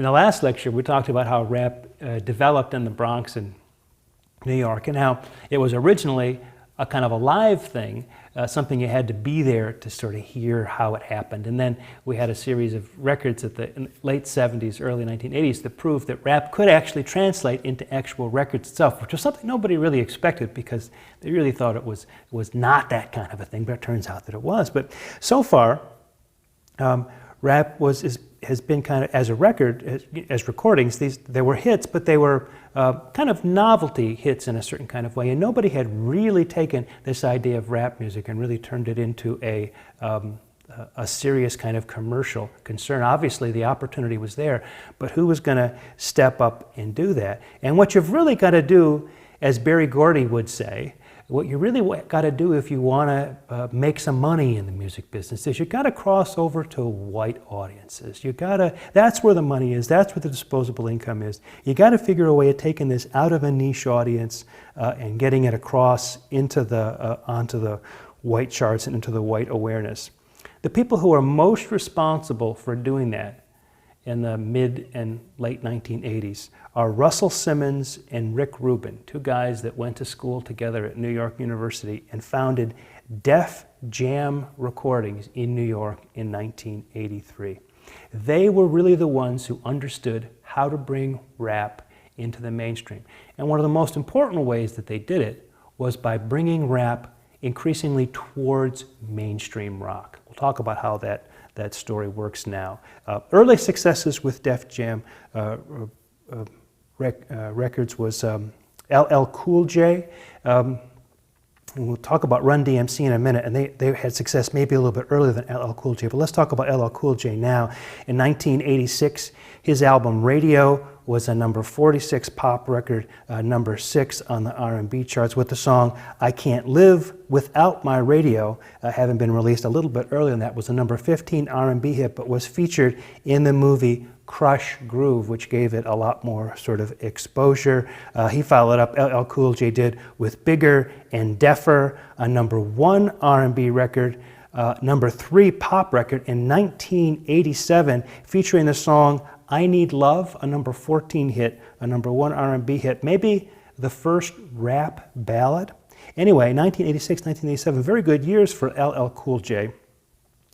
In the last lecture, we talked about how rap developed in the Bronx and New York, and how it was originally a kind of a live thing, something you had to be there to sort of hear how it happened. And then we had a series of records in the late 70s, early 1980s that proved that rap could actually translate into actual records itself, which was something nobody really expected because they really thought it was not that kind of a thing, but it turns out that it was. But so far, rap has been kind of, as a record, as recordings, there were hits, but they were kind of novelty hits in a certain kind of way, and nobody had really taken this idea of rap music and really turned it into a serious kind of commercial concern. Obviously, the opportunity was there, but who was going to step up and do that? And what you've really got to do, as Berry Gordy would say, what you really got to do if you want to make some money in the music business is you got to cross over to white audiences. That's where the money is, that's where the disposable income is. You got to figure a way of taking this out of a niche audience and getting it across into onto the white charts and into the white awareness. The people who are most responsible for doing that in the mid and late 1980s are Russell Simmons and Rick Rubin, two guys that went to school together at New York University and founded Def Jam Recordings in New York in 1983. They were really the ones who understood how to bring rap into the mainstream. And one of the most important ways that they did it was by bringing rap increasingly towards mainstream rock. We'll talk about how that story works now. Early successes with Def Jam records was LL Cool J. And we'll talk about Run DMC in a minute, and they had success maybe a little bit earlier than LL Cool J, but let's talk about LL Cool J now. In 1986, his album Radio was a number 46 pop record, number 6 on the R&B charts, with the song I Can't Live Without My Radio, having been released a little bit earlier than that, was a number 15 R&B hit, but was featured in the movie Crush Groove, which gave it a lot more sort of exposure. He followed up, LL Cool J did, with Bigger and Deffer, a number 1 R&B record, number 3 pop record in 1987, featuring the song I Need Love, a number 14 hit, a number 1 R&B hit, maybe the first rap ballad. Anyway, 1986, 1987, very good years for LL Cool J.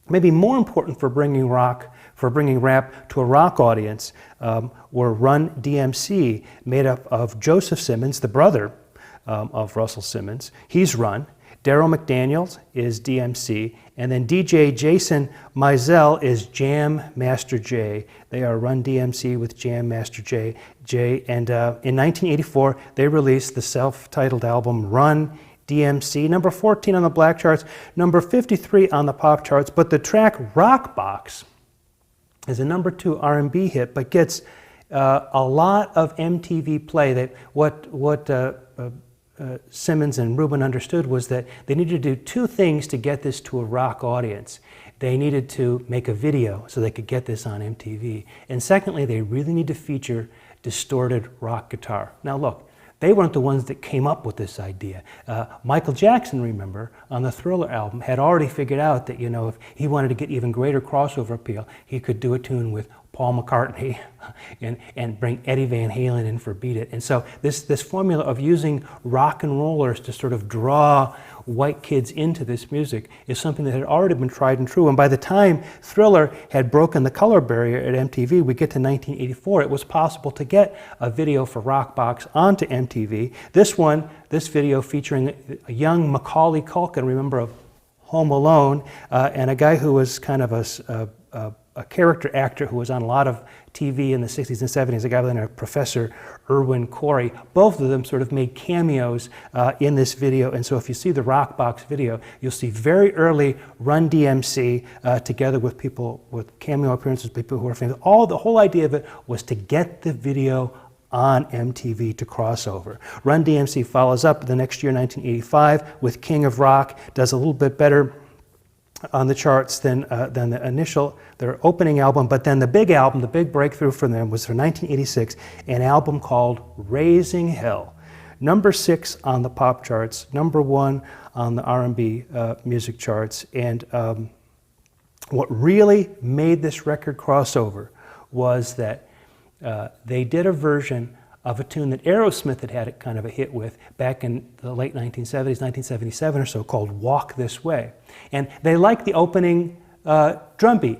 Maybe more important for bringing rap to a rock audience were Run DMC, made up of Joseph Simmons, the brother of Russell Simmons. He's Run. Darryl McDaniels is DMC, and then DJ Jason Mizell is Jam Master Jay. They are Run DMC with Jam Master Jay. And in 1984, they released the self-titled album Run DMC, number 14 on the black charts, number 53 on the pop charts, but the track Rock Box is a number 2 R&B hit, but gets a lot of MTV play. That what Simmons and Rubin understood was that they needed to do 2 things to get this to a rock audience. They needed to make a video so they could get this on MTV. And secondly, they really need to feature distorted rock guitar. Now look, they weren't the ones that came up with this idea. Michael Jackson, remember, on the Thriller album, had already figured out that, you know, if he wanted to get even greater crossover appeal, he could do a tune with Paul McCartney and bring Eddie Van Halen in for Beat It. And so this formula of using rock and rollers to sort of draw white kids into this music is something that had already been tried and true. And by the time Thriller had broken the color barrier at MTV, we get to 1984, it was possible to get a video for Rockbox onto MTV. This video featuring a young Macaulay Culkin, remember, of Home Alone, and a guy who was kind of a character actor who was on a lot of TV in the 60s and 70s, a guy by the name of Professor Irwin Corey. Both of them sort of made cameos in this video, and so if you see the Rockbox video, you'll see very early Run DMC together with people with cameo appearances, people who are famous. The whole idea of it was to get the video on MTV to cross over. Run DMC follows up the next year, 1985, with King of Rock, does a little bit better on the charts than their opening album, but then the big album, the big breakthrough for them was for 1986, an album called Raising Hell. Number 6 on the pop charts, number 1 on the R&B music charts, and what really made this record cross over was that they did a version of a tune that Aerosmith had a kind of a hit with back in the late 1970s, 1977 or so, called Walk This Way. And they liked the opening drum beat.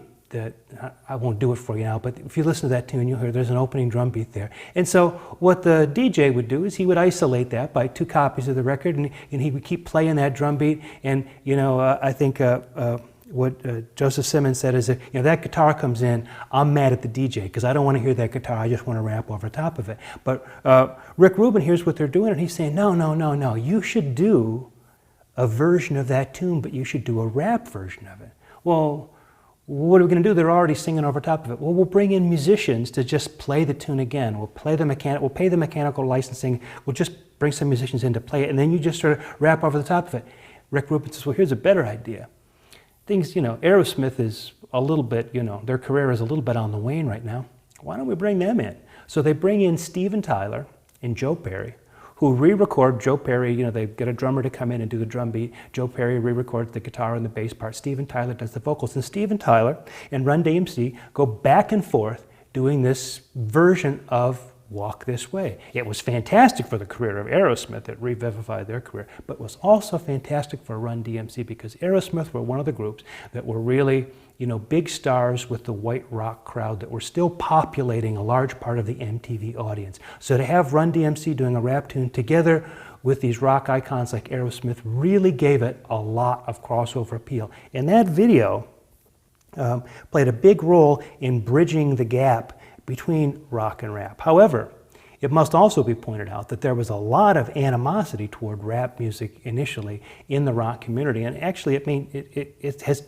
I won't do it for you now, but if you listen to that tune, you'll hear there's an opening drum beat there. And so what the DJ would do is he would isolate that by 2 copies of the record, and he would keep playing that drum beat. And, you know, I think what Joseph Simmons said is that, you know, that guitar comes in, I'm mad at the DJ because I don't want to hear that guitar, I just want to rap over top of it. But Rick Rubin hears what they're doing, and he's saying, no, you should do a version of that tune, but you should do a rap version of it. Well, what are we going to do? They're already singing over top of it. Well, we'll bring in musicians to just play the tune again. We'll pay the mechanical licensing. We'll just bring some musicians in to play it, and then you just sort of rap over the top of it. Rick Rubin says, well, here's a better idea. Things, you know, Aerosmith is a little bit, you know, their career is a little bit on the wane right now. Why don't we bring them in? So they bring in Steven Tyler and Joe Perry, who re-record. Joe Perry, you know, they get a drummer to come in and do the drum beat. Joe Perry re-records the guitar and the bass part. Steven Tyler does the vocals. And Steven Tyler and Run DMC go back and forth doing this version of Walk This Way. It was fantastic for the career of Aerosmith. It revivified their career, but was also fantastic for Run DMC because Aerosmith were one of the groups that were really, you know, big stars with the white rock crowd that were still populating a large part of the MTV audience. So to have Run DMC doing a rap tune together with these rock icons like Aerosmith really gave it a lot of crossover appeal. And that video played a big role in bridging the gap between rock and rap. However, it must also be pointed out that there was a lot of animosity toward rap music initially in the rock community, and actually it has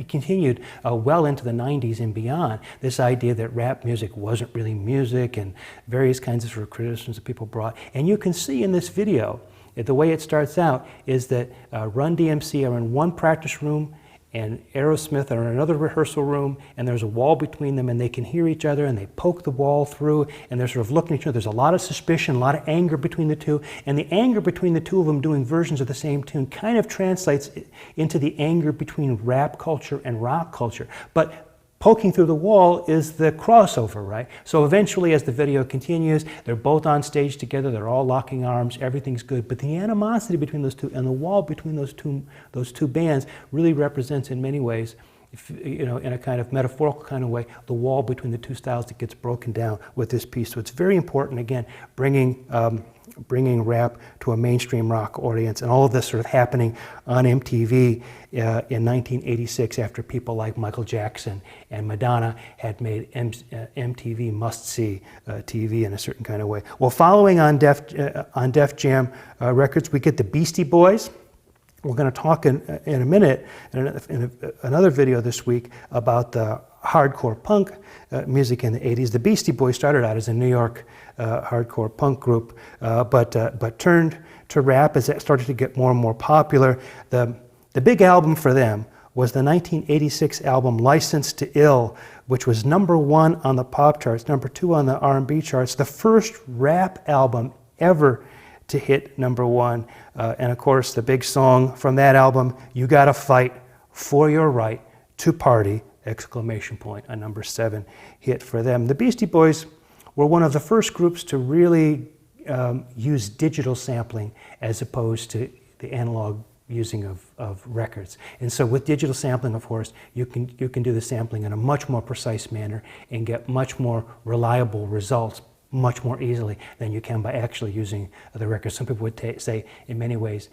continued well into the 90s and beyond. This idea that rap music wasn't really music, and various kinds of sort of criticisms that people brought. And you can see in this video, the way it starts out is that Run DMC are in one practice room, and Aerosmith are in another rehearsal room, and there's a wall between them, and they can hear each other, and they poke the wall through, and they're sort of looking at each other. There's a lot of suspicion, a lot of anger between the two, and the anger between the two of them doing versions of the same tune kind of translates into the anger between rap culture and rock culture. But poking through the wall is the crossover, right? So eventually, as the video continues, they're both on stage together, they're all locking arms, everything's good. But the animosity between those two and the wall between those two bands really represents in many ways, you know, in a kind of metaphorical kind of way, the wall between the two styles that gets broken down with this piece. So it's very important, again, bringing rap to a mainstream rock audience, and all of this sort of happening on MTV in 1986 after people like Michael Jackson and Madonna had made MTV must-see TV in a certain kind of way. Well, following on Def Jam Records, we get the Beastie Boys. We're going to talk in a minute, in another video this week, about the hardcore punk music in the 80s. The Beastie Boys started out as a New York hardcore punk group, but turned to rap as it started to get more and more popular. The big album for them was the 1986 album Licensed to Ill, which was #1 on the pop charts, #2 on the R&B charts, the first rap album ever to hit #1. And of course, the big song from that album, You Gotta Fight for Your Right to Party, ! A #7 hit for them. The Beastie Boys were one of the first groups to really use digital sampling as opposed to the analog using of records. And so with digital sampling, of course, you can do the sampling in a much more precise manner and get much more reliable results much more easily than you can by actually using the record. Some people would say, in many ways,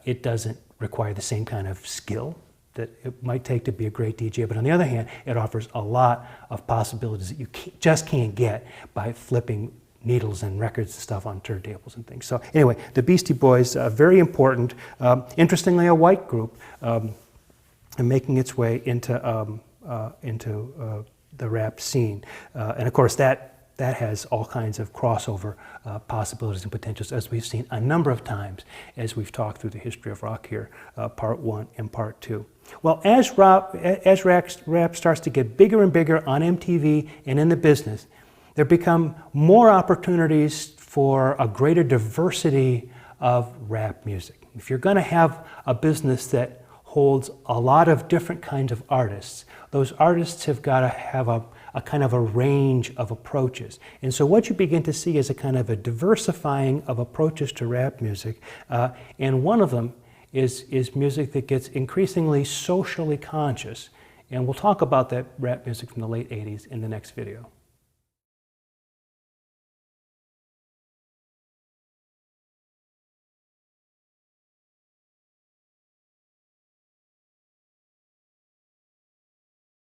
it doesn't require the same kind of skill that it might take to be a great DJ, but on the other hand, it offers a lot of possibilities that you just can't get by flipping needles and records and stuff on turntables and things. So anyway, the Beastie Boys, very important. Interestingly, a white group, and making its way into the rap scene, and of course that has all kinds of crossover possibilities and potentials, as we've seen a number of times as we've talked through the history of rock here, part 1 and part 2. Well, as rap starts to get bigger and bigger on MTV and in the business, there become more opportunities for a greater diversity of rap music. If you're going to have a business that holds a lot of different kinds of artists, those artists have got to have a a kind of a range of approaches. And so what you begin to see is a kind of a diversifying of approaches to rap music, and one of them is music that gets increasingly socially conscious. And we'll talk about that rap music from the late 80s in the next video.